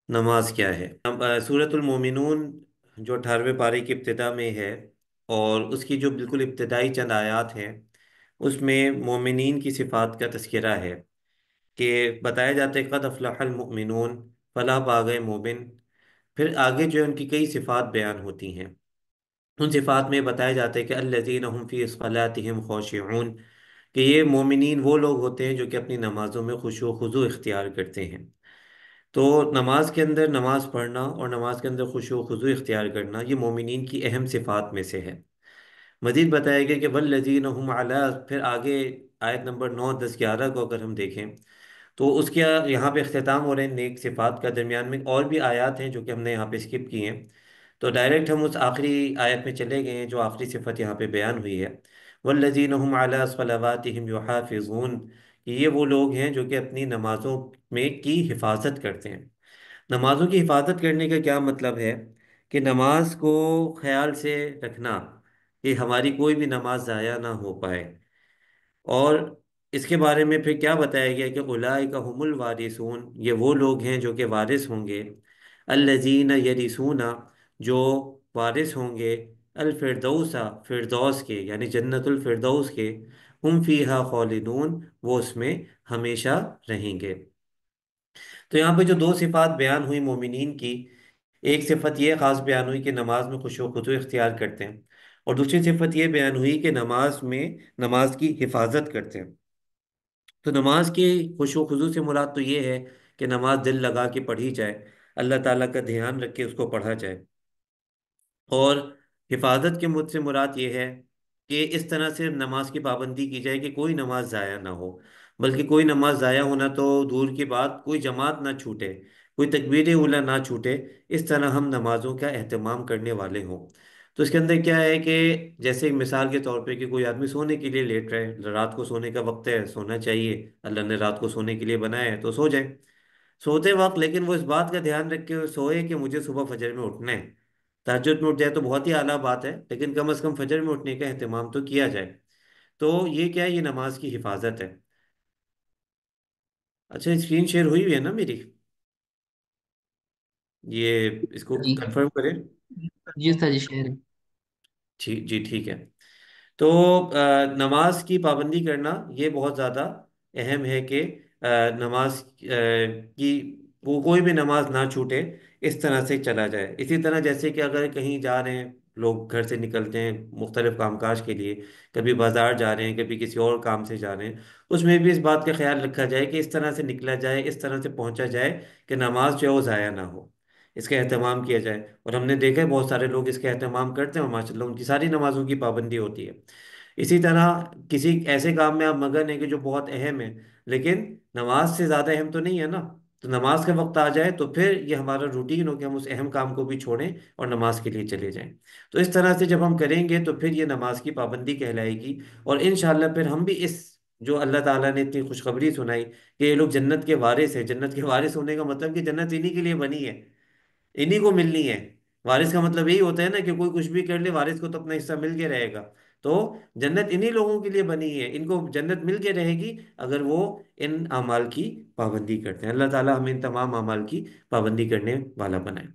نماز کیا ہے؟ سورۃ المومنون جو 18ویں پارے کی ابتدا میں ہے، اور اس کی جو بالکل ابتدائی چند آیات ہیں، اس میں مومنین کی صفات کا تذکرہ ہے کہ بتایا جاتا ہے قد افلح المؤمنون، فلاح پا گئے مومن۔ پھر آگے جو ہے ان کی کئی صفات بیان ہوتی ہیں۔ ان صفات میں بتایا جاتا ہے کہ الذین هم فی صلاتہم خاشعون، کہ یہ مومنین وہ لوگ ہوتے ہیں جو کہ اپنی نمازوں میں خشوع و خضوع اختیار کرتے ہیں۔ تو نماز کے اندر نماز پڑھنا اور نماز کے اندر خشوع و خضوع اختیار کرنا یہ مومنین کی اہم صفات میں سے ہے۔ مزید بتایا گیا کہ والذین هم علی، پھر آگے آیت نمبر 9، 10، 11 کو اگر ہم دیکھیں تو اس کے یہاں پہ اختتام ہو رہے ہیں نیک صفات کا۔ درمیان میں اور بھی آیات ہیں جو کہ ہم نے یہاں پہ اسکپ کی ہیں، تو ڈائریکٹ ہم اس آخری آیت میں چلے گئے ہیں جو آخری صفت یہاں پہ بیان ہوئی ہے، والذین هم علی صلواتہم یحافظون، کہ یہ وہ لوگ ہیں جو کہ اپنی نمازوں میں کی حفاظت کرتے ہیں۔ نمازوں کی حفاظت کرنے کا کیا مطلب ہے؟ کہ نماز کو خیال سے رکھنا کہ ہماری کوئی بھی نماز ضائع نہ ہو پائے۔ اور اس کے بارے میں پھر کیا بتایا گیا کہ اولئک هم الوارثون، یہ وہ لوگ ہیں جو کہ وارث ہوں گے، الذین یرثون، جو وارث ہوں گے الفردوس، فردوس کے یعنی جنت الفردوس کے، ہم فیہا خالدون، وہ اس میں ہمیشہ رہیں گے۔ تو یہاں پہ جو دو صفات بیان ہوئی مومنین کی، ایک صفت یہ خاص بیان ہوئی کہ نماز میں خشوع و خضوع اختیار کرتے ہیں، اور دوسری صفت یہ بیان ہوئی کہ نماز میں نماز کی حفاظت کرتے ہیں۔ تو نماز کی خشوع و خضوع سے مراد تو یہ ہے کہ نماز دل لگا کے پڑھی جائے، اللہ تعالیٰ کا دھیان رکھ کے اس کو پڑھا جائے۔ اور حفاظت کے مجھ سے مراد یہ ہے کہ اس طرح سے نماز کی پابندی کی جائے کہ کوئی نماز ضائع نہ ہو، بلکہ کوئی نماز ضائع ہونا تو دور کی بات، کوئی جماعت نہ چھوٹے، کوئی تکبیر اولیٰ نہ چھوٹے، اس طرح ہم نمازوں کا اہتمام کرنے والے ہوں۔ تو اس کے اندر کیا ہے کہ جیسے ایک مثال کے طور پہ کہ کوئی آدمی سونے کے لیے لیٹ رہے، رات کو سونے کا وقت ہے، سونا چاہیے، اللہ نے رات کو سونے کے لیے بنایا ہے تو سو جائے۔ سوتے وقت لیکن وہ اس بات کا دھیان رکھ کے سوئے کہ مجھے صبح فجر میں اٹھنا ہے۔ تہجد میں اٹھ جائے تو بہت ہی اعلیٰ بات ہے، لیکن کم از کم فجر میں اٹھنے کا اہتمام تو کیا جائے۔ تو یہ کیا ہے؟ یہ نماز کی حفاظت ہے۔ اچھا، اسکرین شیئر ہوئی ہوئی ہے نا میری؟ یہ اس کو جی کنفرم کریں۔ جی استاد جی شہر ٹھیک جی، ٹھیک ہے۔ تو نماز کی پابندی کرنا یہ بہت زیادہ اہم ہے کہ نماز کی وہ کوئی بھی نماز نہ چھوٹے، اس طرح سے چلا جائے۔ اسی طرح جیسے کہ اگر کہیں جا رہے ہیں، لوگ گھر سے نکلتے ہیں مختلف کام کاج کے لیے، کبھی بازار جا رہے ہیں، کبھی کسی اور کام سے جا رہے ہیں، اس میں بھی اس بات کا خیال رکھا جائے کہ اس طرح سے نکلا جائے، اس طرح سے پہنچا جائے کہ نماز جو ہے وہ ضائع نہ ہو، اس کا اہتمام کیا جائے۔ اور ہم نے دیکھا ہے بہت سارے لوگ اس کا اہتمام کرتے ہیں اور ماشاء اللہ ان کی ساری نمازوں کی پابندی ہوتی ہے۔ اسی طرح کسی ایسے کام میں آپ مگن ہیں کہ جو بہت اہم ہے، لیکن نماز سے زیادہ اہم تو نہیں ہے نا، تو نماز کا وقت آ جائے تو پھر یہ ہمارا روٹین ہو کہ ہم اس اہم کام کو بھی چھوڑیں اور نماز کے لیے چلے جائیں۔ تو اس طرح سے جب ہم کریں گے تو پھر یہ نماز کی پابندی کہلائے گی، اور انشاءاللہ پھر ہم بھی اس جو اللہ تعالیٰ نے اتنی خوشخبری سنائی کہ یہ لوگ جنت کے وارث ہیں، جنت کے وارث ہونے کا مطلب کہ جنت انہی کے لیے بنی ہے، انہی کو ملنی ہے۔ وارث کا مطلب یہی ہوتا ہے نا کہ کوئی کچھ بھی کر لے، وارث کو تو اپنا حصہ مل کے رہے گا۔ تو جنت انہی لوگوں کے لیے بنی ہے، ان کو جنت مل کے رہے گی اگر وہ ان اعمال کی پابندی کرتے ہیں۔ اللہ تعالی ہمیں ان تمام اعمال کی پابندی کرنے والا بنائے۔